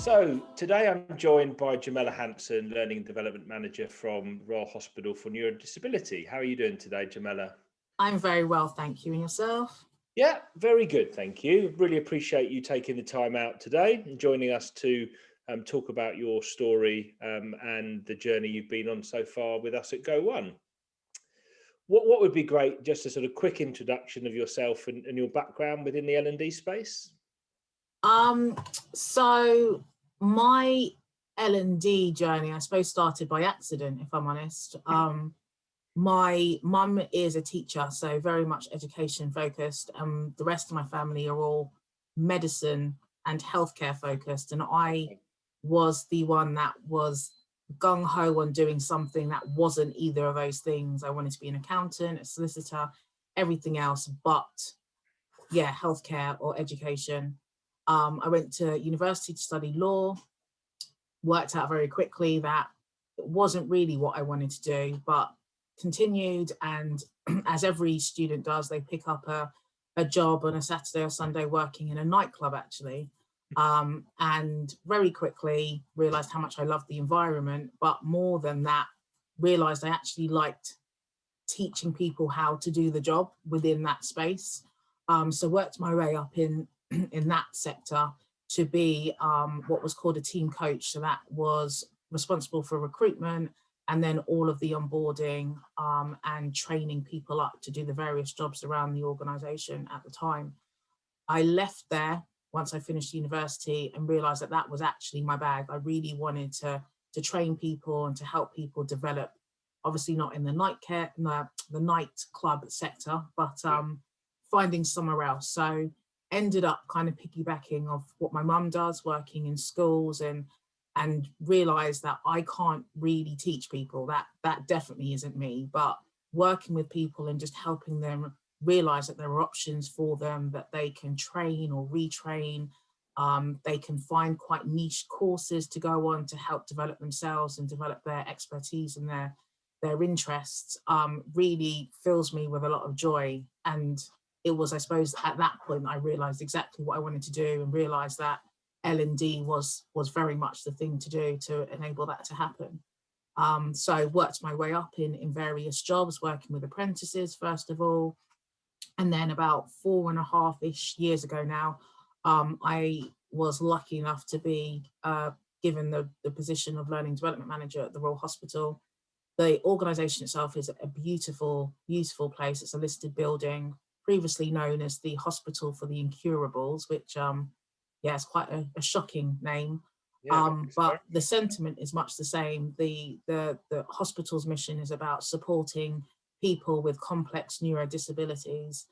So today I'm joined by Jemella Hanson, Learning and Development Manager from Royal Hospital for Neuro-disability. How are you doing today, Jemella? I'm very well, thank you. And yourself? Yeah, very good, thank you. Really appreciate you taking the time out today and joining us to talk about your story and the journey you've been on so far with us at Go One. What would be great, just a sort of quick introduction of yourself and your background within the L&D space? So my L&D journey, I suppose, started by accident, if I'm honest. My mum is a teacher, so very much education focused. The rest of my family are all medicine and healthcare focused. And I was the one that was gung-ho on doing something that wasn't either of those things. I wanted to be an accountant, a solicitor, everything else, but yeah, healthcare or education. I went to university to study law, worked out very quickly that it wasn't really what I wanted to do, but continued. And as every student does, they pick up a job on a Saturday or Sunday working in a nightclub, actually. And very quickly realized how much I loved the environment, but more than that, realized I actually liked teaching people how to do the job within that space. So worked my way up in that sector to be what was called a team coach. So that was responsible for recruitment and then all of the onboarding and training people up to do the various jobs around the organization at the time. I left there once I finished university and realized that that was actually my bag. I really wanted to train people and to help people develop, obviously not in the the nightclub sector, but finding somewhere else. So ended up kind of piggybacking of what my mum does, working in schools, and realized that I can't really teach people. That definitely isn't me, but working with people and just helping them realize that there are options for them, that they can train or retrain. They can find quite niche courses to go on to help develop themselves and develop their expertise and their interests, really fills me with a lot of joy. And it was, I suppose, at that point I realized exactly what I wanted to do and realized that L&D was very much the thing to do to enable that to happen. So I worked my way up in various jobs, working with apprentices, first of all. And then about 4.5-ish years ago now, I was lucky enough to be given the position of Learning Development Manager at the Royal Hospital. The organisation itself is a beautiful, beautiful place. It's a listed building, previously known as the Hospital for the Incurables, which, yeah, it's quite a shocking name. Yeah, but the sentiment is much the same. The hospital's mission is about supporting people with complex neurodisabilities.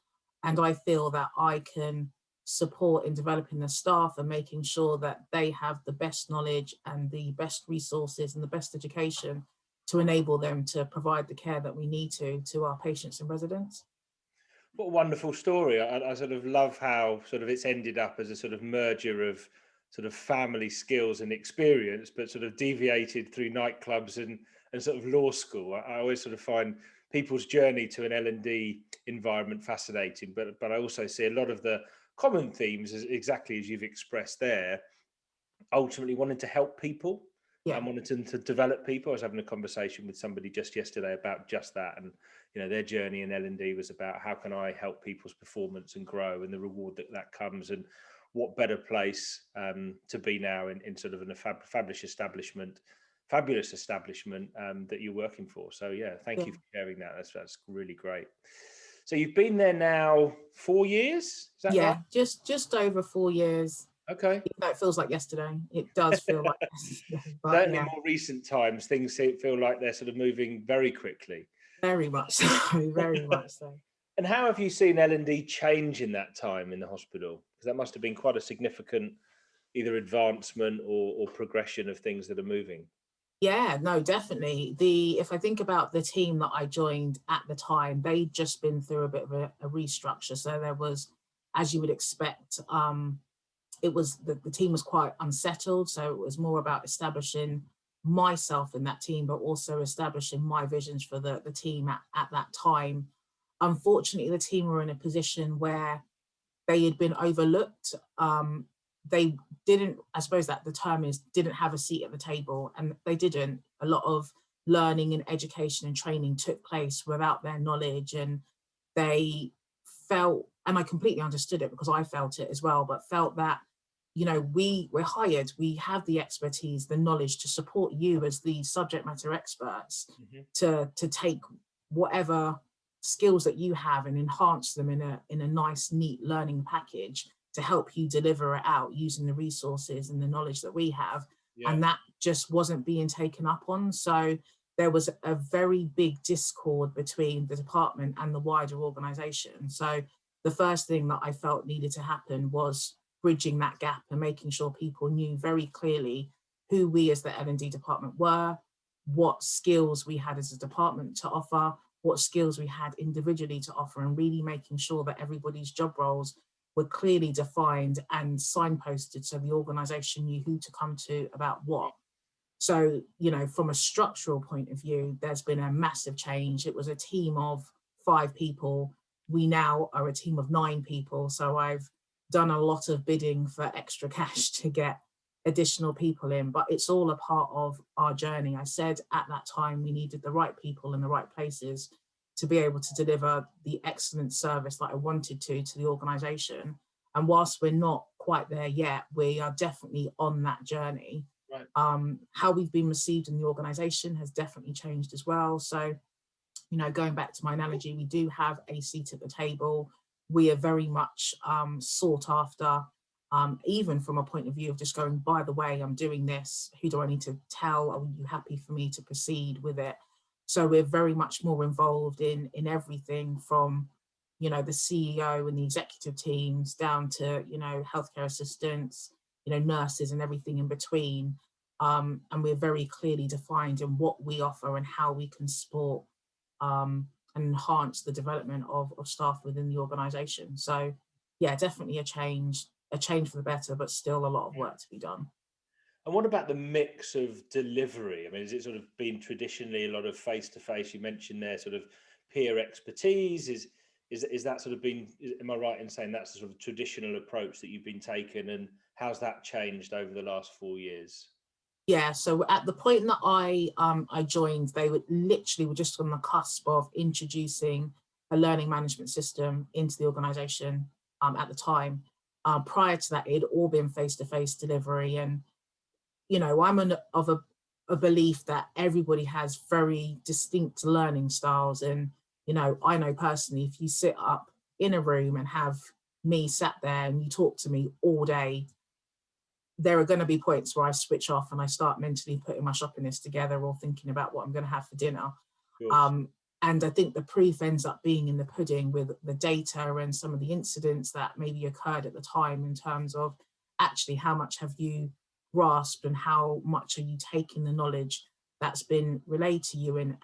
And I feel that I can support in developing the staff and making sure that they have the best knowledge and the best resources and the best education to enable them to provide the care that we need to our patients and residents. What a wonderful story. I sort of love how sort of it's ended up as a sort of merger of sort of family skills and experience, but sort of deviated through nightclubs and sort of law school. I always sort of find people's journey to an L&D environment fascinating, but I also see a lot of the common themes, as exactly as you've expressed there, ultimately wanting to help people. Yeah. And wanted to develop people. I was having a conversation with somebody just yesterday about just that, and their journey in L&D was about how can I help people's performance and grow, and the reward that comes, and what better place to be now in sort of a fabulous establishment that you're working for. So yeah, thank you for sharing that. That's really great. So you've been there now 4 years, is that right? just over 4 years. Okay. It feels like yesterday. It does feel like yesterday. But certainly yeah. More recent times, things feel like they're sort of moving very quickly. Very much so, very much so. And how have you seen L&D change in that time in the hospital? Because that must have been quite a significant either advancement or progression of things that are moving. Yeah, no, definitely. If I think about the team that I joined at the time, they'd just been through a bit of a restructure. So there was, as you would expect, it was the team was quite unsettled. So it was more about establishing myself in that team, but also establishing my visions for the team at that time. Unfortunately, the team were in a position where they had been overlooked. they didn't, I suppose that the term is, didn't have a seat at the table, and they didn't. A lot of learning and education and training took place without their knowledge, and they felt, and I completely understood it because I felt it as well, but felt that, you know, we're hired, we have the expertise, the knowledge to support you as the subject matter experts Mhm. to take whatever skills that you have and enhance them in a nice, neat learning package to help you deliver it out using the resources and the knowledge that we have. Yeah. And that just wasn't being taken up on. So there was a very big discord between the department and the wider organization. So the first thing that I felt needed to happen was bridging that gap and making sure people knew very clearly who we as the L&D department were, what skills we had as a department to offer, what skills we had individually to offer, and really making sure that everybody's job roles were clearly defined and signposted so the organization knew who to come to about what. So, you know, from a structural point of view, there's been a massive change. It was a team of 5 people. We now are a team of 9 people. So I've done a lot of bidding for extra cash to get additional people in, but it's all a part of our journey. I said at that time we needed the right people in the right places to be able to deliver the excellent service that I wanted to the organization. And whilst we're not quite there yet, we are definitely on that journey. Right. How we've been received in the organization has definitely changed as well. So, you know, going back to my analogy, we do have a seat at the table. We are very much sought after, even from a point of view of just going, by the way, I'm doing this. Who do I need to tell? Are you happy for me to proceed with it? So we're very much more involved in everything from, you know, the CEO and the executive teams down to, you know, healthcare assistants, you know, nurses and everything in between. And we're very clearly defined in what we offer and how we can support and enhance the development of staff within the organization. So yeah, definitely a change for the better, but still a lot of Yeah. work to be done. And what about the mix of delivery? I mean, has it sort of been traditionally a lot of face to face? You mentioned there sort of peer expertise. Is that sort of been? Am I right in saying that's the sort of traditional approach that you've been taking, and how's that changed over the last 4 years? Yeah, so at the point that I joined, they were just on the cusp of introducing a learning management system into the organization at the time. Prior to that, it had all been face-to-face delivery, and you know, of a belief that everybody has very distinct learning styles. And, you know, I know personally, if you sit up in a room and have me sat there and you talk to me all day, there are going to be points where I switch off and I start mentally putting my shopping list together or thinking about what I'm going to have for dinner. Of course. Um, and I think the proof ends up being in the pudding with the data and some of the incidents that maybe occurred at the time in terms of actually how much have you grasped and how much are you taking the knowledge that's been relayed to you and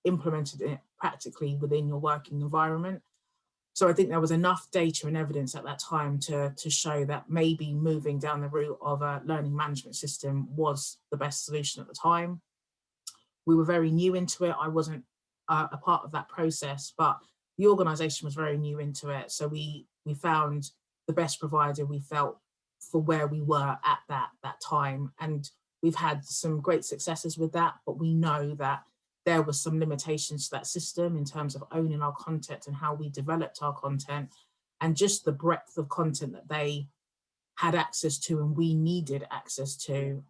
implemented it practically within your working environment. So I think there was enough data and evidence at that time to show that maybe moving down the route of a learning management system was the best solution at the time. We were very new into it. I wasn't a part of that process, but the organization was very new into it. So we found the best provider we felt for where we were at that time. And we've had some great successes with that, but we know that there were some limitations to that system in terms of owning our content and how we developed our content and just the breadth of content that they had access to and we needed access to.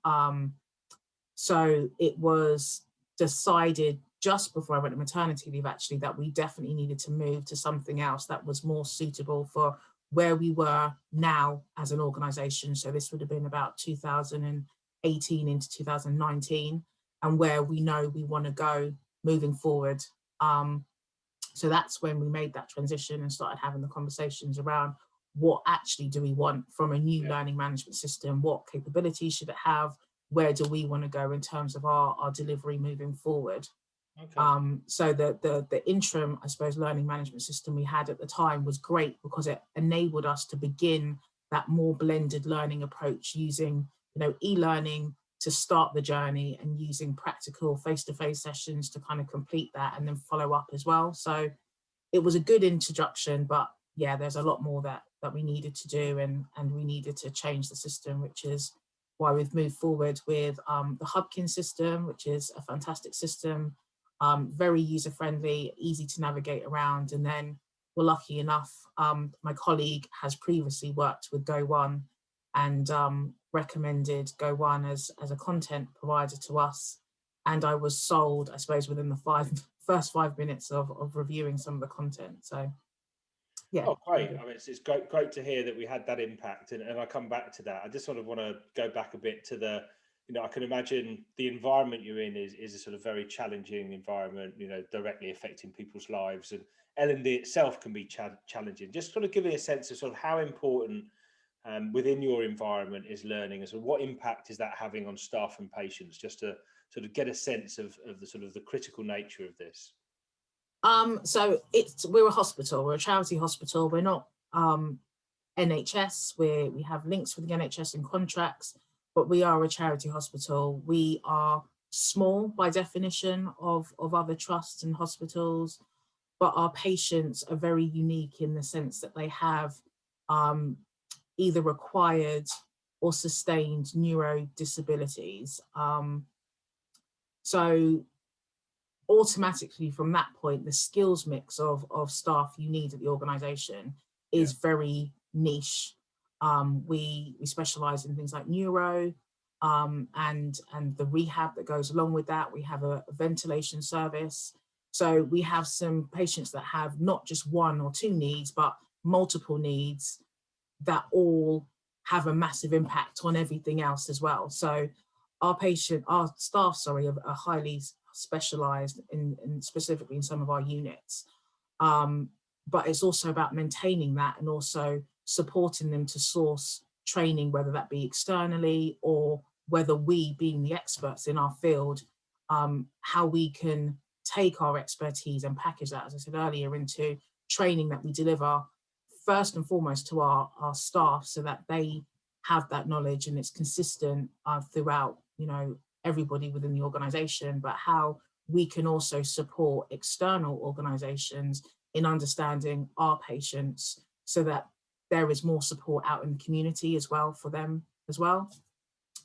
So it was decided just before I went to maternity leave, actually, that we definitely needed to move to something else that was more suitable for where we were now as an organization. So this would have been about 2018 into 2019 and where we know we want to go moving forward. So that's when we made that transition and started having the conversations around what actually do we want from a new Yeah. learning management system? What capabilities should it have? Where do we want to go in terms of our delivery moving forward? Okay. So the interim, I suppose, learning management system we had at the time was great because it enabled us to begin that more blended learning approach using, you know, e-learning to start the journey and using practical face-to-face sessions to kind of complete that and then follow up as well. So it was a good introduction, but yeah, there's a lot more that that we needed to do, and we needed to change the system, which is why we've moved forward with the Hubkin system, which is a fantastic system, very user-friendly, easy to navigate around. And then we're lucky enough, my colleague has previously worked with Go One and recommended Go One as a content provider to us. And I was sold, I suppose, within the first 5 minutes of reviewing some of the content. So, yeah. Oh, great. I mean, it's great to hear that we had that impact. And I come back to that. I just sort of want to go back a bit to the, I can imagine the environment you're in is a sort of very challenging environment, directly affecting people's lives. And L&D itself can be challenging. Just sort of give me a sense of sort of how important within your environment is learning, and so what impact is that having on staff and patients, just to sort of get a sense of the sort of the critical nature of this. So we're a hospital, we're a charity hospital. We're not NHS, we have links with the NHS and contracts, but we are a charity hospital. We are small by definition of other trusts and hospitals, but our patients are very unique in the sense that they have either required or sustained neuro-disabilities. So automatically from that point, the skills mix of staff you need at the organisation is very niche. We specialise in things like neuro and the rehab that goes along with that. We have a ventilation service. So we have some patients that have not just one or two needs, but multiple needs that all have a massive impact on everything else as well. So our staff are highly specialised in specifically in some of our units. But it's also about maintaining that and also supporting them to source training, whether that be externally or whether we, being the experts in our field, how we can take our expertise and package that, as I said earlier, into training that we deliver first and foremost to our staff, so that they have that knowledge and it's consistent throughout, everybody within the organisation, but how we can also support external organisations in understanding our patients, so that there is more support out in the community as well for them as well.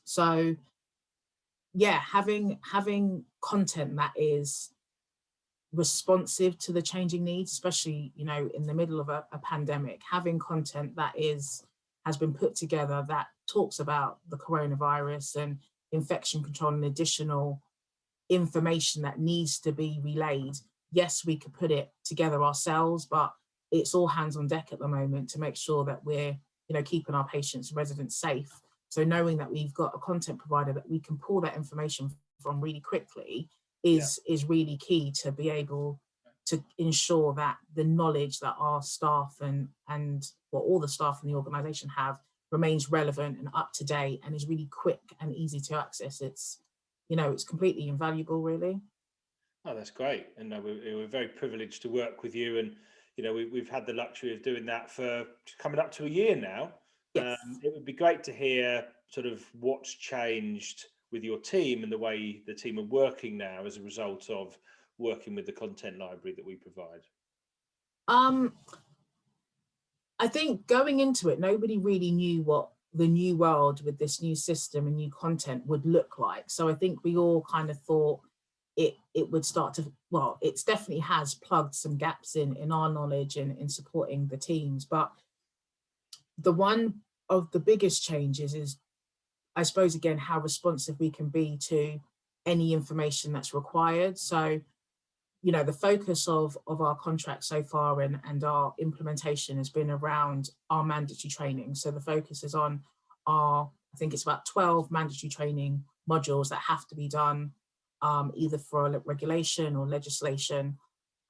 So yeah, having content that is responsive to the changing needs, especially, in the middle of a pandemic, having content that has been put together that talks about the coronavirus and infection control and additional information that needs to be relayed. Yes, we could put it together ourselves, but it's all hands on deck at the moment to make sure that we're, keeping our patients and residents safe. So knowing that we've got a content provider that we can pull that information from really quickly is really key to be able to ensure that the knowledge that our staff and all the staff in the organisation have remains relevant and up to date and is really quick and easy to access. It's completely invaluable, really. Oh, that's great. And we're very privileged to work with you. And, we've had the luxury of doing that for coming up to a year now. Yes. It would be great to hear sort of what's changed with your team and the way the team are working now as a result of working with the content library that we provide. I think going into it, nobody really knew what the new world with this new system and new content would look like. So I think we all kind of thought it would start to, well, it definitely has plugged some gaps in our knowledge and in supporting the teams. But the one of the biggest changes is, I suppose, again, how responsive we can be to any information that's required. So, the focus of our contract so far and our implementation has been around our mandatory training. So the focus is on I think it's about 12 mandatory training modules that have to be done either for regulation or legislation,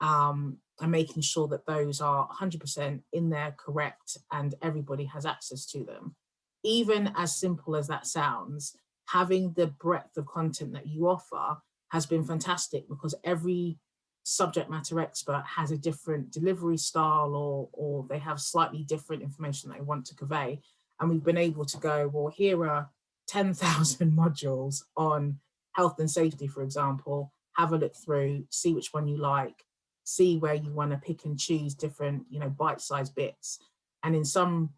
and making sure that those are 100% in there, correct, and everybody has access to them. Even as simple as that sounds, having the breadth of content that you offer has been fantastic, because every subject matter expert has a different delivery style or they have slightly different information they want to convey. And we've been able to go, well, here are 10,000 modules on health and safety, for example. Have a look through, see which one you like, see where you want to pick and choose different, bite-sized bits. And in some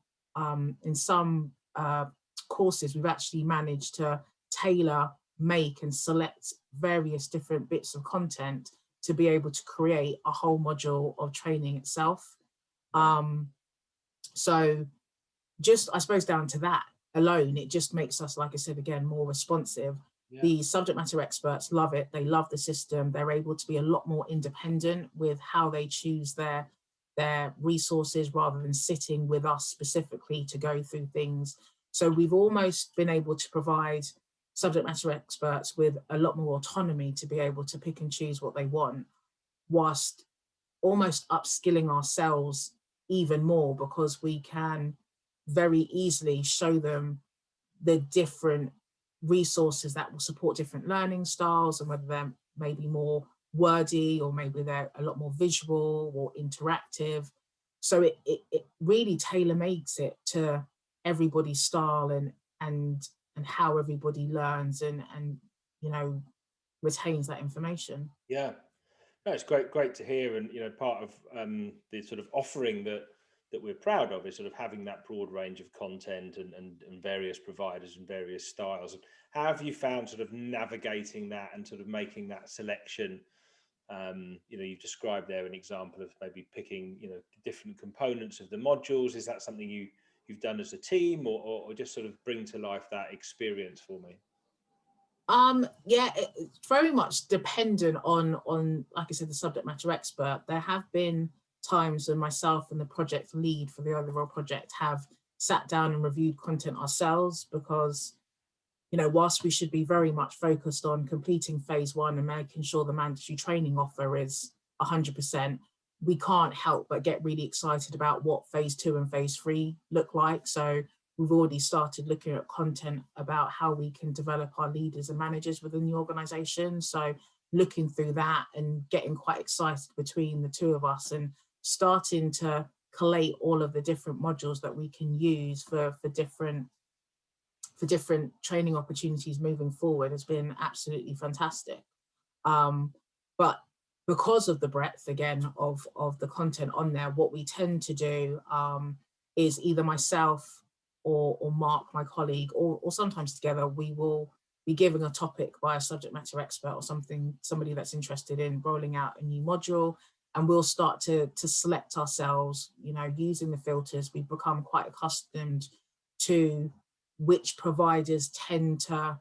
courses, we've actually managed to tailor, make and select various different bits of content to be able to create a whole module of training itself. So just, I suppose, down to that alone, it just makes us, like I said, again, more responsive. Yeah. The subject matter experts love it. They love the system. They're able to be a lot more independent with how they choose their resources rather than sitting with us specifically to go through things. So we've almost been able to provide subject matter experts with a lot more autonomy to be able to pick and choose what they want, whilst almost upskilling ourselves even more, because we can very easily show them the different resources that will support different learning styles, and whether they're maybe more wordy or maybe they're a lot more visual or interactive. So it really tailor makes it to everybody's style and how everybody learns and you know, retains that information. Yeah, no, it's great to hear. And, you know, part of the sort of offering that we're proud of is sort of having that broad range of content and various providers and various styles. How have you found sort of navigating that and sort of making that selection? You know, you've described there an example of maybe picking, you know, different components of the modules. Is that something you've done as a team, or just sort of bring to life that experience for me? Yeah, it's very much dependent on, like I said, the subject matter expert. There have been times when myself and the project lead for the overall project have sat down and reviewed content ourselves, because, you know, whilst we should be very much focused on completing phase 1 and making sure the mandatory training offer is 100%, we can't help but get really excited about what phase 2 and phase 3 look like. So we've already started looking at content about how we can develop our leaders and managers within the organization. So looking through that and getting quite excited between the two of us and starting to collate all of the different modules that we can use for different training opportunities moving forward has been absolutely fantastic. But because of the breadth, again, of the content on there, what we tend to do is either myself or Mark, my colleague, or sometimes together, we will be giving a topic by a subject matter expert or somebody that's interested in rolling out a new module, and we'll start to select ourselves, you know, using the filters. We've become quite accustomed to which providers tend to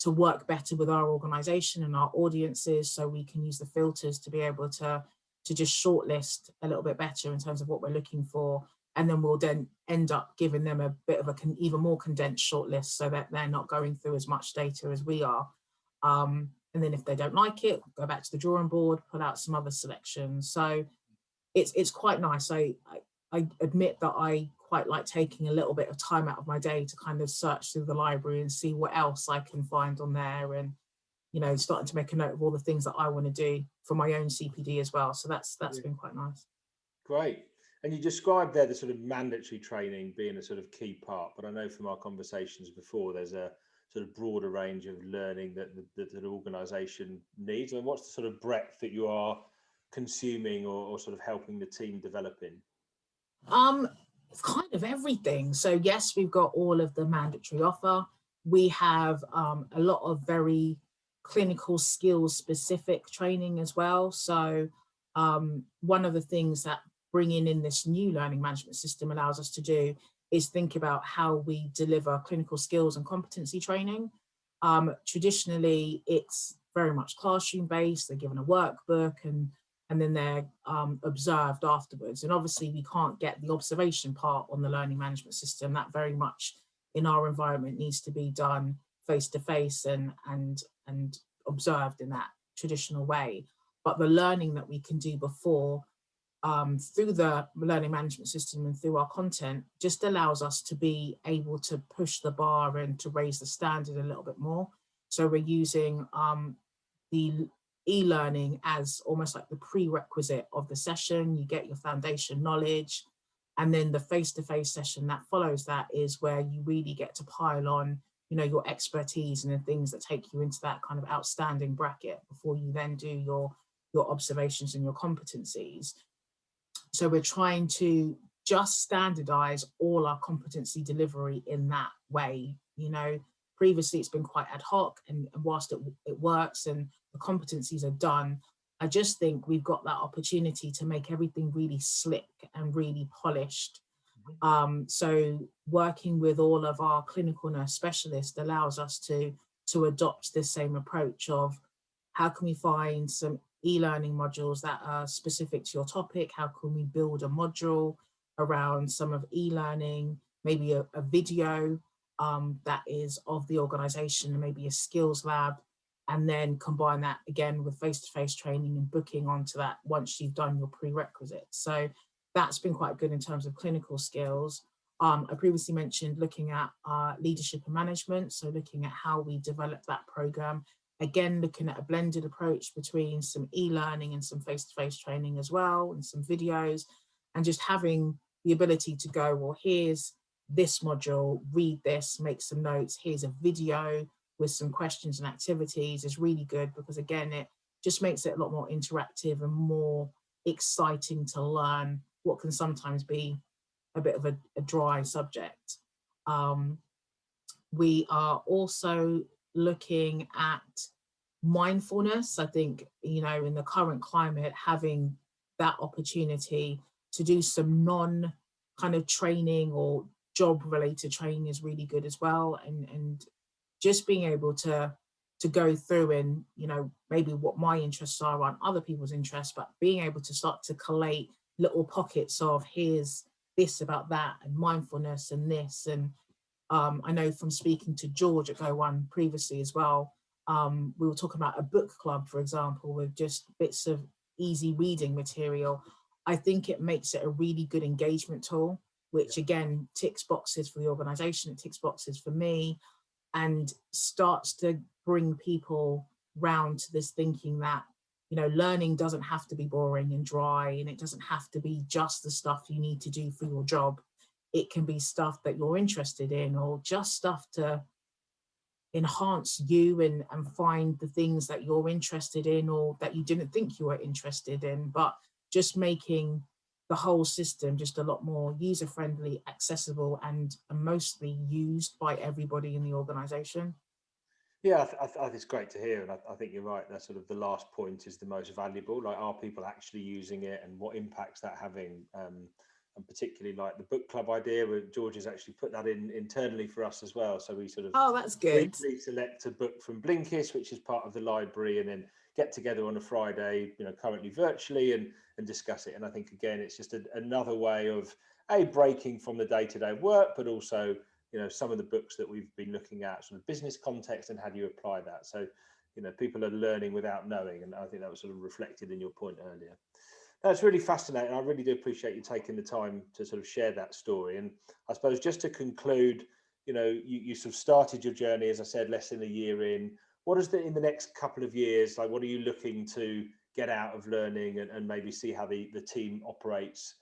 work better with our organization and our audiences, so we can use the filters to be able to just shortlist a little bit better in terms of what we're looking for. And then we'll then end up giving them a bit of even more condensed shortlist, so that they're not going through as much data as we are. And then if they don't like it, go back to the drawing board, put out some other selections. So it's quite nice. I admit that I quite like taking a little bit of time out of my day to kind of search through the library and see what else I can find on there, and, you know, starting to make a note of all the things that I want to do for my own CPD as well. So that's been quite nice. Great. And you described there the sort of mandatory training being a sort of key part, but I know from our conversations before, there's a sort of broader range of learning that the organisation needs. And what's the sort of breadth that you are consuming or sort of helping the team develop in? Kind of everything. So yes, we've got all of the mandatory offer. We have a lot of very clinical skills specific training as well. So one of the things that bringing in this new learning management system allows us to do is think about how we deliver clinical skills and competency training. Traditionally, it's very much classroom based. They're given a workbook and then they're observed afterwards. And obviously we can't get the observation part on the learning management system. That very much in our environment needs to be done face to face and observed in that traditional way. But the learning that we can do before through the learning management system and through our content just allows us to be able to push the bar and to raise the standard a little bit more. So we're using the e-learning as almost like the prerequisite of the session. You get your foundation knowledge, and then the face-to-face session that follows that is where you really get to pile on, you know, your expertise and the things that take you into that kind of outstanding bracket before you then do your observations and your competencies. So we're trying to just standardize all our competency delivery in that way. You know, previously it's been quite ad hoc, and whilst it works and the competencies are done, I just think we've got that opportunity to make everything really slick and really polished. So working with all of our clinical nurse specialists allows us to adopt this same approach of how can we find some e-learning modules that are specific to your topic? How can we build a module around some of e-learning, maybe a video that is of the organization, maybe a skills lab, and then combine that again with face-to-face training and booking onto that once you've done your prerequisites. So that's been quite good in terms of clinical skills. I previously mentioned looking at leadership and management, so looking at how we develop that program. Again, looking at a blended approach between some e-learning and some face-to-face training as well, and some videos, and just having the ability to go, well, here's this module, read this, make some notes, here's a video with some questions and activities is really good, because again, it just makes it a lot more interactive and more exciting to learn what can sometimes be a bit of a dry subject. We are also looking at mindfulness. I think, you know, in the current climate, having that opportunity to do some non kind of training or job related training is really good as well. And just being able to go through and, you know, maybe what my interests are on other people's interests, but being able to start to collate little pockets of here's this about that and mindfulness and this. And I know from speaking to George at Go One previously as well, we were talking about a book club, for example, with just bits of easy reading material. I think it makes it a really good engagement tool, which again ticks boxes for the organization, it ticks boxes for me, and starts to bring people round to this thinking that, you know, learning doesn't have to be boring and dry, and it doesn't have to be just the stuff you need to do for your job. It can be stuff that you're interested in, or just stuff to enhance you and find the things that you're interested in or that you didn't think you were interested in, but just making the whole system just a lot more user friendly, accessible, and mostly used by everybody in the organization. Yeah, I think it's great to hear, and I think you're right. That sort of the last point is the most valuable. Like, are people actually using it, and what impacts that having? And particularly like the book club idea, where George has actually put that in internally for us as well. So we sort of Oh, that's good. weekly select a book from Blinkist, which is part of the library, and then get together on a Friday, you know, currently virtually, and discuss it. And I think again, it's just another way of breaking from the day-to-day work, but also, you know, some of the books that we've been looking at, sort of business context and how do you apply that. So, you know, people are learning without knowing, and I think that was sort of reflected in your point earlier. That's really fascinating. I really do appreciate you taking the time to sort of share that story. And I suppose just to conclude, you know, you sort of started your journey, as I said, less than a year in. What is in the next couple of years, like what are you looking to get out of learning, and maybe see how the team operates,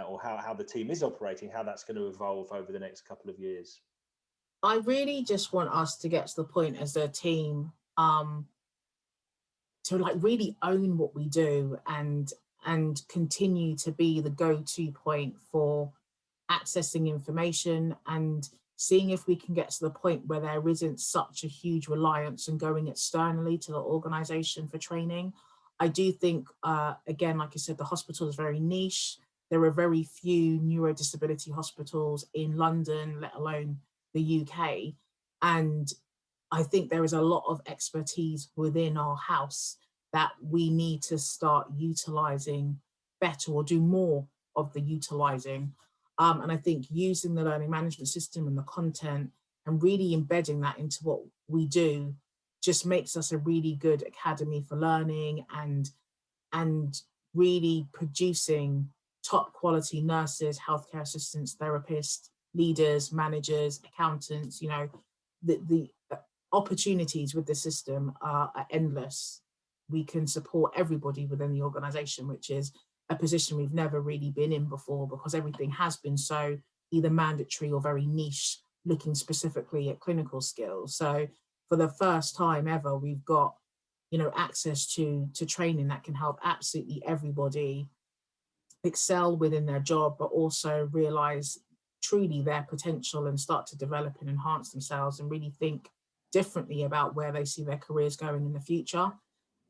or how the team is operating, how that's going to evolve over the next couple of years? I really just want us to get to the point as a team, to like really own what we do and continue to be the go-to point for accessing information, and seeing if we can get to the point where there isn't such a huge reliance on going externally to the organization for training. I do think, again, like I said, the hospital is very niche. There are very few neuro-disability hospitals in London, let alone the UK. And I think there is a lot of expertise within our house that we need to start utilizing better, or do more of the utilizing. And I think using the learning management system and the content and really embedding that into what we do just makes us a really good academy for learning, and really producing top quality nurses, healthcare assistants, therapists, leaders, managers, accountants. You know, the opportunities with the system are endless. We can support everybody within the organization, which is a position we've never really been in before, because everything has been so either mandatory or very niche, looking specifically at clinical skills. So for the first time ever, we've got, you know, access to training that can help absolutely everybody excel within their job, but also realize truly their potential and start to develop and enhance themselves and really think differently about where they see their careers going in the future.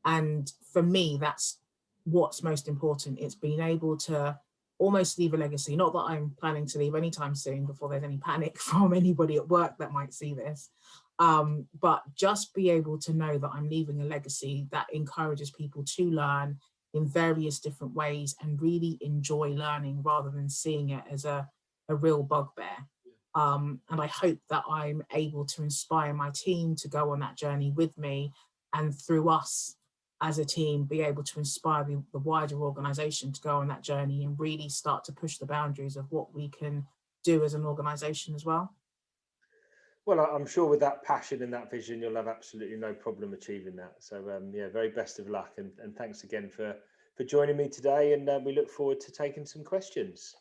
And for me, that's what's most important. It's being able to almost leave a legacy. Not that I'm planning to leave anytime soon before there's any panic from anybody at work that might see this. But just be able to know that I'm leaving a legacy that encourages people to learn in various different ways and really enjoy learning rather than seeing it as a real bugbear. And I hope that I'm able to inspire my team to go on that journey with me, and through us as a team be able to inspire the wider organization to go on that journey and really start to push the boundaries of what we can do as an organization as well. Well, I'm sure with that passion and that vision, you'll have absolutely no problem achieving that. So yeah, very best of luck, and thanks again for joining me today. And we look forward to taking some questions.